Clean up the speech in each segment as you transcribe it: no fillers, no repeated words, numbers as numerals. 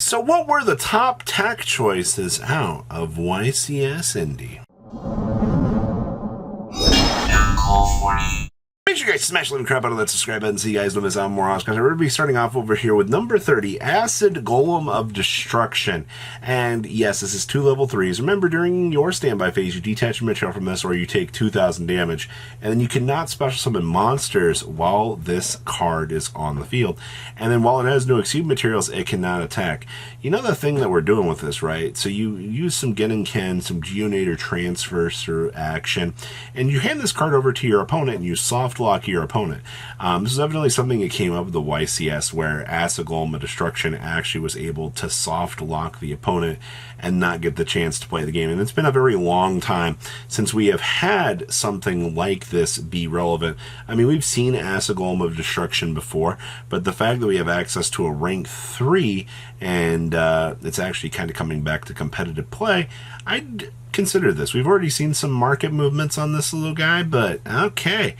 So what were the top tech choices out of YCS Indy? Make sure you guys smash the crap out of that subscribe button so you guys don't miss out on more awesome content. We're going to be starting off over here with number 30, Acid Golem of Destruction. And yes, this is 2 level 3s. Remember, during your standby phase, you detach your material from this or you take 2,000 damage. And then you cannot special summon monsters while this card is on the field. And then while it has no exceed materials, it cannot attack. You know the thing that we're doing with this, right? So you use some Gen, some Geonator transfers through action, and you hand this card over to your opponent and you soft lock your opponent. This is evidently something that came up with the YCS where Acid Golem of Destruction actually was able to soft lock the opponent and not get the chance to play the game. And it's been a very long time since we have had something like this be relevant. I mean, we've seen Acid Golem of Destruction before, but the fact that we have access to a rank 3 and it's actually kind of coming back to competitive play, I'd consider this. We've already seen some market movements on this little guy, but okay.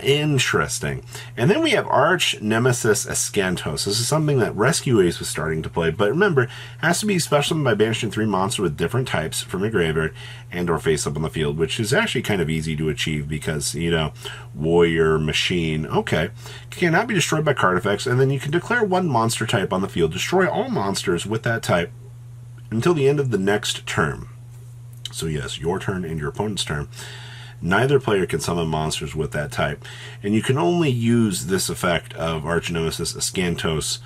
Interesting. And then we have Arch Nemesis Asatos. This is something that Rescue Ace was starting to play, but remember, it has to be special by banishing 3 monsters with different types from your graveyard and or face up on the field, which is actually kind of easy to achieve because, you know, warrior, machine, okay. Cannot be destroyed by card effects, and then you can declare 1 monster type on the field, destroy all monsters with that type until the end of the next turn. So yes, your turn and your opponent's turn. Neither player can summon monsters with that type, and you can only use this effect of Arch Nemesis Asatos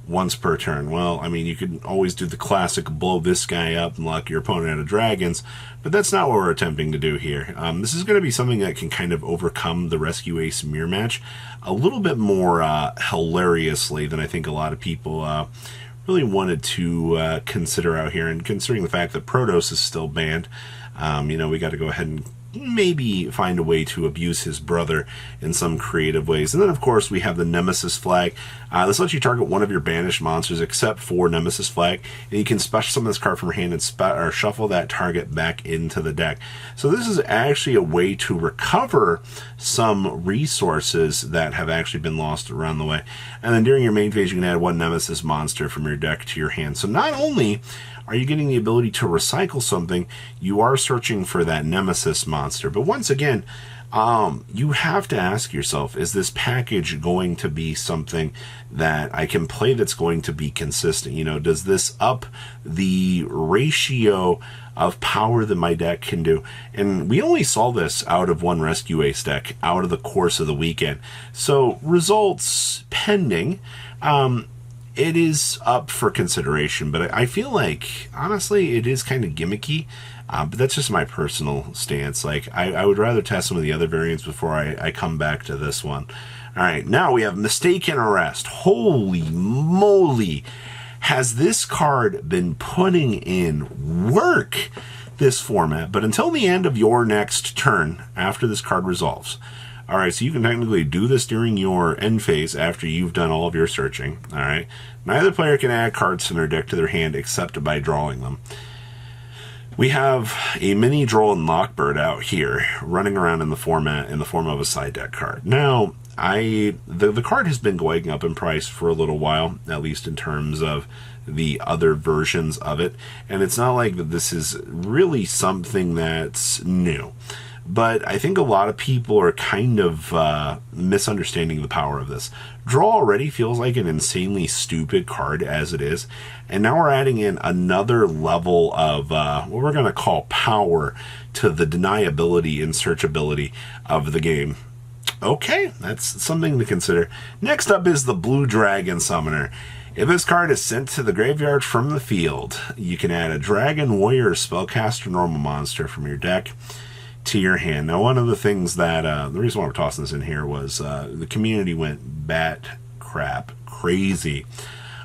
once per turn. Well, I mean, you can always do the classic blow this guy up and lock your opponent out of dragons, but that's not what we're attempting to do here. This is going to be something that can kind of overcome the Rescue Ace mirror match a little bit more hilariously than I think a lot of people really wanted to consider out here. And considering the fact that Protos is still banned, you know, we got to go ahead and maybe find a way to abuse his brother in some creative ways. And then, of course, we have the Nemesis Flag. This lets you target one of your banished monsters except for Nemesis Flag, and you can special summon this card from your hand and shuffle that target back into the deck. So this is actually a way to recover some resources that have actually been lost around the way. And then during your main phase, you can add 1 Nemesis monster from your deck to your hand. So not only are you getting the ability to recycle something, you are searching for that Nemesis monster. But once again, you have to ask yourself, is this package going to be something that I can play that's going to be consistent? You know, does this up the ratio of power that my deck can do? And we only saw this out of 1 Rescue Ace deck out of the course of the weekend. So results pending. It is up for consideration, but I feel like, honestly, it is kind of gimmicky, but that's just my personal stance. Like, I would rather test some of the other variants before I come back to this one. All right, now we have Misguided Arrest. Holy moly, has this card been putting in work this format? But until the end of your next turn, after this card resolves, all right, so you can technically do this during your end phase after you've done all of your searching. All right, neither player can add cards to their deck to their hand except by drawing them. We have a mini Droll and Lockbird out here running around in the format in the form of a side deck card. Now, the card has been going up in price for a little while, at least in terms of the other versions of it, and it's not like that this is really something that's new. But I think a lot of people are kind of misunderstanding the power of this. Draw already feels like an insanely stupid card as it is, and now we're adding in another level of what we're going to call power to the deniability and searchability of the game. Okay, that's something to consider. Next up is the Blue Dragon Summoner. If this card is sent to the graveyard from the field, you can add a Dragon, Warrior, or Spellcaster normal monster from your deck to your hand. Now, one of the things that the reason why we're tossing this in here was the community went bat crap crazy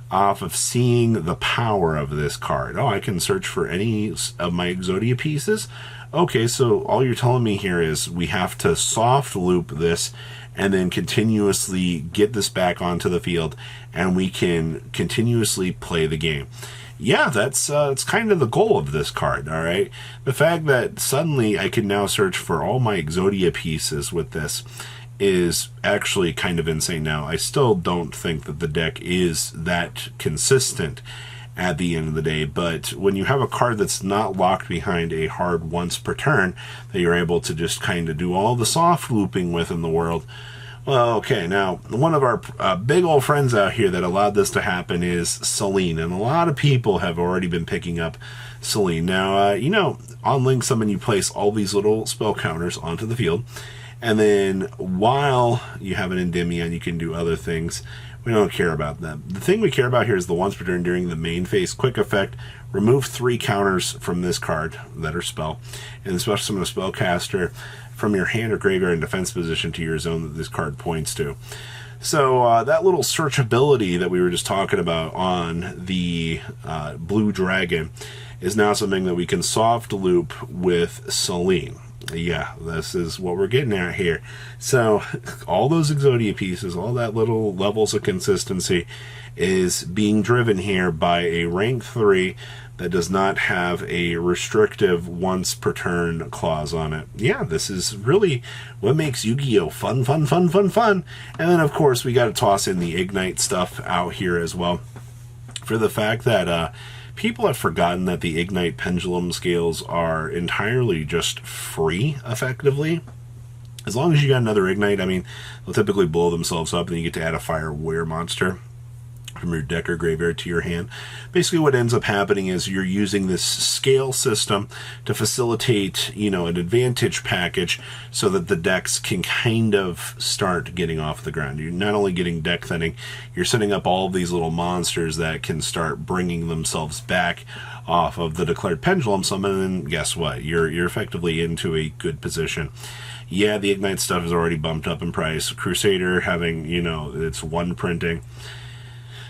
off of seeing the power of this card. Oh, I can search for any of my Exodia pieces. Okay, so all you're telling me here is we have to soft loop this and then continuously get this back onto the field, and we can continuously play the game. Yeah, that's it's kind of the goal of this card, all right? The fact that suddenly I can now search for all my Exodia pieces with this is actually kind of insane. Now, I still don't think that the deck is that consistent at the end of the day. But when you have a card that's not locked behind a hard once per turn, that you're able to just kind of do all the soft looping with in the world. Well, okay, now, one of our big old friends out here that allowed this to happen is Seline, and a lot of people have already been picking up Seline. Now, you know, on Link Summon, you place all these little spell counters onto the field, and then while you have an Endymion, you can do other things. We don't care about them. The thing we care about here is the once per turn during the main phase quick effect. Remove 3 counters from this card that are spell, and then special summon a spellcaster from your hand or graveyard in defense position to your zone that this card points to. So that little searchability that we were just talking about on the Blue Dragon is now something that we can soft loop with Seline. Yeah, this is what we're getting at here. So all those Exodia pieces, all that little levels of consistency is being driven here by a rank 3 that does not have a restrictive once per turn clause on it. Yeah, this is really what makes Yu-Gi-Oh! Fun. And then, of course, we got to toss in the Ignite stuff out here as well, for the fact that people have forgotten that the Ignite pendulum scales are entirely just free, effectively. As long as you got another Ignite, I mean, they'll typically blow themselves up, and you get to add a fire warrior monster from your deck or graveyard to your hand. Basically what ends up happening is you're using this scale system to facilitate, you know, an advantage package so that the decks can kind of start getting off the ground. You're not only getting deck thinning, you're setting up all of these little monsters that can start bringing themselves back off of the declared pendulum summon, and guess what? You're effectively into a good position. Yeah, the Ignite stuff is already bumped up in price. Crusader having, you know, it's 1 printing.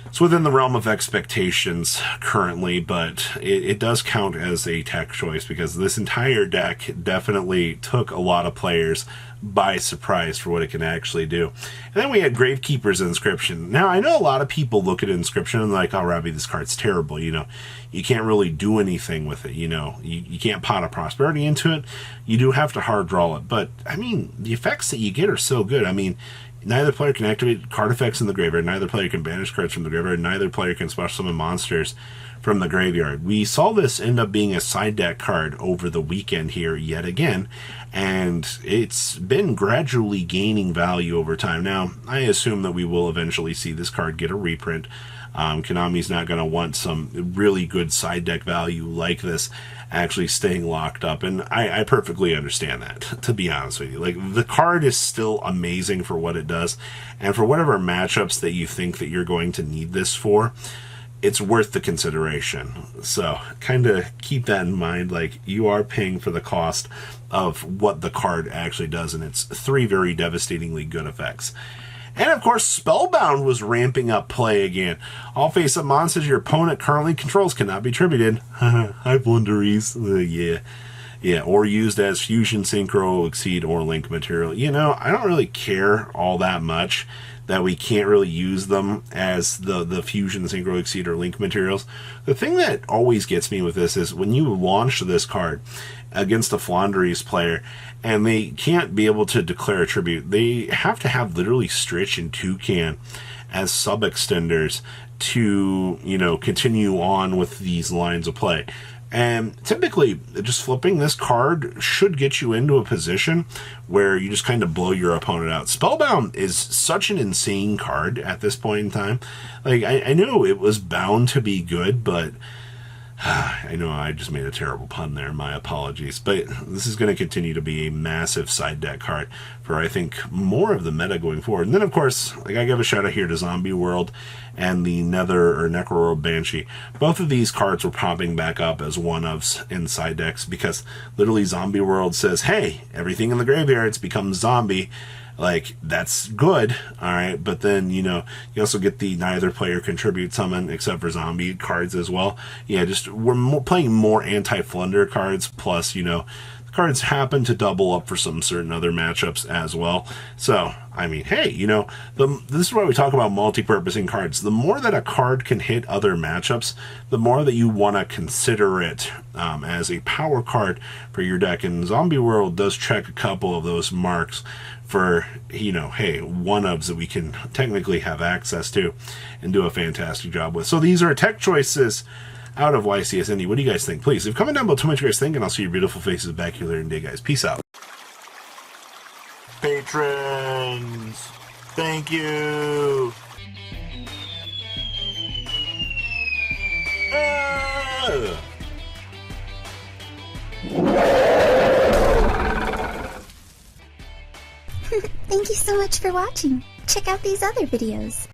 It's within the realm of expectations currently, but it does count as a tech choice because this entire deck definitely took a lot of players by surprise for what it can actually do. And then we had Gravekeeper's Inscription. Now, I know a lot of people look at Inscription and like, oh, Robbie, this card's terrible. You know, you can't really do anything with it. You know, you can't pot a Prosperity into it. You do have to hard draw it. But, I mean, the effects that you get are so good. I mean, neither player can activate card effects in the graveyard. Neither player can banish cards from the graveyard. Neither player can special summon monsters from the graveyard. We saw this end up being a side deck card over the weekend here yet again, and it's been gradually gaining value over time. Now, I assume that we will eventually see this card get a reprint. Konami's not going to want some really good side deck value like this actually staying locked up, and I perfectly understand that, to be honest with you. Like, the card is still amazing for what it does, and for whatever matchups that you think that you're going to need this for, it's worth the consideration. So kind of keep that in mind. Like, you are paying for the cost of what the card actually does, and it's 3 very devastatingly good effects. And of course, Spellbound was ramping up play again. All face-up monsters your opponent currently controls cannot be attributed. Hi, Blunderies. Yeah, or used as fusion, synchro, exceed, or link material. You know, I don't really care all that much that we can't really use them as the fusion, synchro, exceed, or link materials. The thing that always gets me with this is when you launch this card against a Flandres player and they can't be able to declare a tribute, they have to have literally Stritch and Toucan as sub-extenders to, you know, continue on with these lines of play. And typically, just flipping this card should get you into a position where you just kind of blow your opponent out. Spellbound is such an insane card at this point in time. Like, I knew it was bound to be good, but I know I just made a terrible pun there. My apologies. But this is going to continue to be a massive side deck card for, I think, more of the meta going forward. And then, of course, like, I give a shout out here to Zombie World and the Necro Banshee. Both of these cards were popping back up as one-ofs in side decks because literally Zombie World says, hey, everything in the graveyards becomes zombie. Like, that's good, alright, but then, you know, you also get the neither player contribute summon except for zombie cards as well. Yeah, just, we're playing more anti-flunder cards, plus, you know, cards happen to double up for some certain other matchups as well. So, I mean, hey, you know, this is why we talk about multi-purposing cards. The more that a card can hit other matchups, the more that you want to consider it as a power card for your deck. And Zombie World does check a couple of those marks for, you know, hey, one-ofs that we can technically have access to and do a fantastic job with. So these are tech choices out of YCS Indy. What do you guys think? Please leave a comment down below. Tell me what you guys think, and I'll see your beautiful faces back here later in the day, guys. Peace out. Patrons, thank you. Thank you so much for watching. Check out these other videos.